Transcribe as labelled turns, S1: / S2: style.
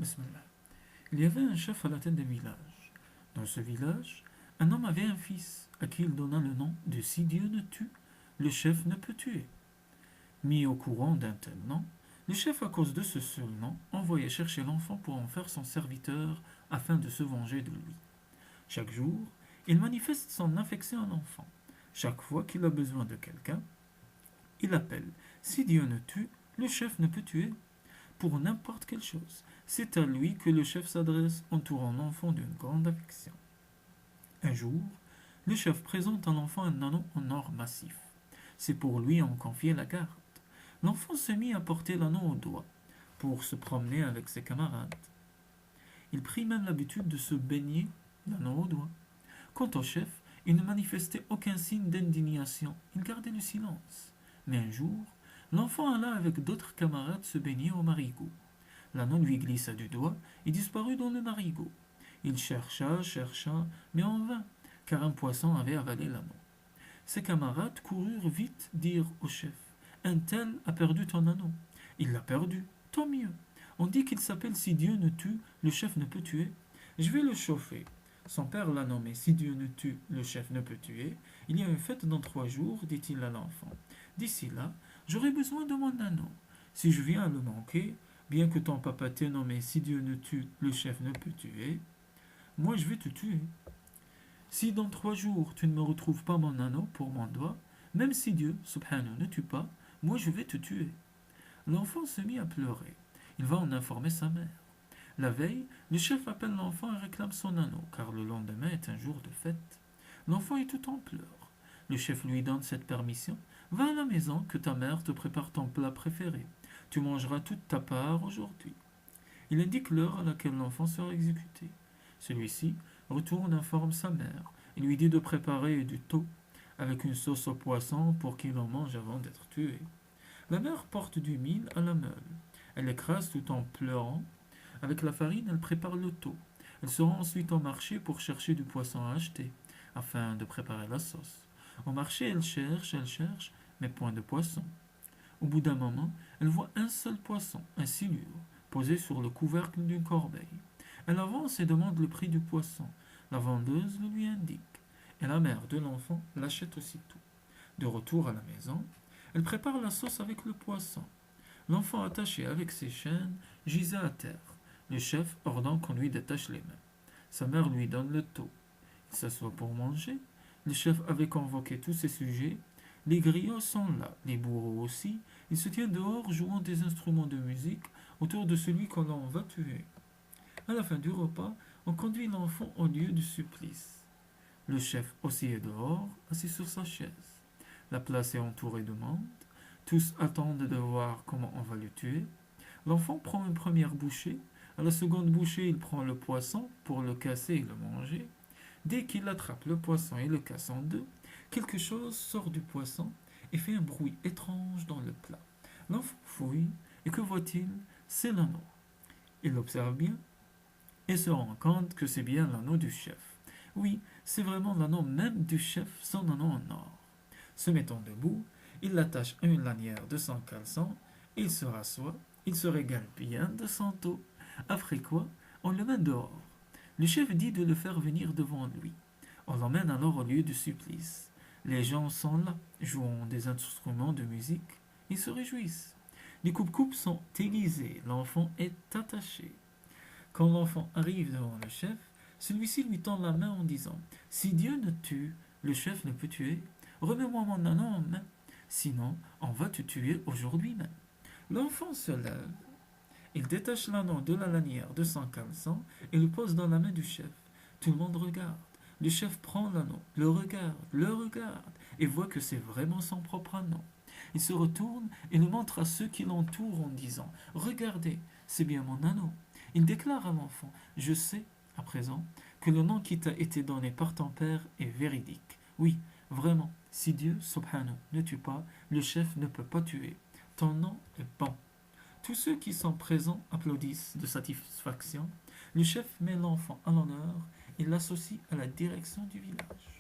S1: Bismillah. Il y avait un chef à la tête d'un village. Dans ce village, un homme avait un fils à qui il donna le nom de Si Dieu ne tue, le chef ne peut tuer. Mis au courant d'un tel nom, le chef, à cause de ce seul nom, envoyait chercher l'enfant pour en faire son serviteur afin de se venger de lui. Chaque jour, il manifeste son affection à l'enfant. Chaque fois qu'il a besoin de quelqu'un, il appelle. Si Dieu ne tue, le chef ne peut tuer. Pour n'importe quelle chose, c'est à lui que le chef s'adresse, entourant l'enfant d'une grande affection. Un jour, le chef présente à l'enfant un anneau en or massif. C'est pour lui en confier la garde. L'enfant se mit à porter l'anneau au doigt pour se promener avec ses camarades. Il prit même l'habitude de se baigner l'anneau au doigt. Quant au chef, il ne manifestait aucun signe d'indignation, il gardait le silence. Mais un jour, l'enfant alla avec d'autres camarades se baigner au marigot. L'anneau lui glissa du doigt et disparut dans le marigot. Il chercha, mais en vain, car un poisson avait avalé l'anneau. Ses camarades coururent vite dire au chef: un tel a perdu ton anneau. Il l'a perdu, tant mieux. On dit qu'il s'appelle Si Dieu ne tue, le chef ne peut tuer. Je vais le chauffer. Son père l'a nommé Si Dieu ne tue, le chef ne peut tuer. Il y a une fête dans 3 jours, dit-il à l'enfant. D'ici là, j'aurai besoin de mon anneau. Si je viens à le manquer, bien que ton papa t'ait nommé Si Dieu ne tue, le chef ne peut tuer, moi je vais te tuer. Si dans 3 jours tu ne me retrouves pas mon anneau pour mon doigt, même si Dieu, subhanahu, ne tue pas, moi je vais te tuer. L'enfant se mit à pleurer. Il va en informer sa mère. La veille, le chef appelle l'enfant et réclame son anneau, car le lendemain est un jour de fête. L'enfant est tout en pleurs. Le chef lui donne cette permission. Va à la maison, que ta mère te prépare ton plat préféré. Tu mangeras toute ta part aujourd'hui. Il indique l'heure à laquelle l'enfant sera exécuté. Celui-ci retourne informe sa mère et lui dit de préparer du thau avec une sauce au poisson pour qu'il en mange avant d'être tué. La mère porte du mil à la meule. Elle écrase tout en pleurant. Avec la farine, elle prépare le thau. Elle se rend ensuite au marché pour chercher du poisson à acheter, afin de préparer la sauce. Au marché, elle cherche, mais point de poisson. Au bout d'un moment, elle voit un seul poisson, un silure, posé sur le couvercle d'une corbeille. Elle avance et demande le prix du poisson. La vendeuse le lui indique, et la mère de l'enfant l'achète aussitôt. De retour à la maison, elle prépare la sauce avec le poisson. L'enfant attaché avec ses chaînes gisait à terre. Le chef ordonne qu'on lui détache les mains. Sa mère lui donne le thau. Il s'assoit pour manger. Le chef avait convoqué tous ses sujets. Les griots sont là, les bourreaux aussi. Ils se tiennent dehors jouant des instruments de musique autour de celui qu'on va tuer. À la fin du repas, on conduit l'enfant au lieu du supplice. Le chef aussi est dehors, assis sur sa chaise. La place est entourée de monde. Tous attendent de voir comment on va le tuer. L'enfant prend une première bouchée. À la seconde bouchée, il prend le poisson pour le casser et le manger. Dès qu'il attrape le poisson et le casse en deux, quelque chose sort du poisson et fait un bruit étrange dans le plat. L'enfant fouille et que voit-il? C'est l'anneau. Il l'observe bien et se rend compte que c'est bien l'anneau du chef. Oui, c'est vraiment l'anneau même du chef, son anneau en or. Se mettant debout, il l'attache à une lanière de son caleçon, il se rassoit, il se régale bien de son thau. Après quoi, on le mène dehors. Le chef dit de le faire venir devant lui. On l'emmène alors au lieu du supplice. Les gens sont là, jouant des instruments de musique. Ils se réjouissent. Les coupes-coupes sont aiguisées, l'enfant est attaché. Quand l'enfant arrive devant le chef, celui-ci lui tend la main en disant: Si Dieu ne tue, le chef ne peut tuer. Remets-moi mon anneau en main, sinon on va te tuer aujourd'hui même. L'enfant se lève. Il détache l'anneau de la lanière de son caleçon et le pose dans la main du chef. Tout le monde regarde. Le chef prend l'anneau, le regarde et voit que c'est vraiment son propre anneau. Il se retourne et le montre à ceux qui l'entourent en disant: Regardez, c'est bien mon anneau. Il déclare à l'enfant: Je sais, à présent, que le nom qui t'a été donné par ton père est véridique. Oui, vraiment, si Dieu, subhanahu, ne tue pas, le chef ne peut pas tuer. Ton nom est bon. Tous ceux qui sont présents applaudissent de satisfaction. Le chef met l'enfant à l'honneur et l'associe à la direction du village.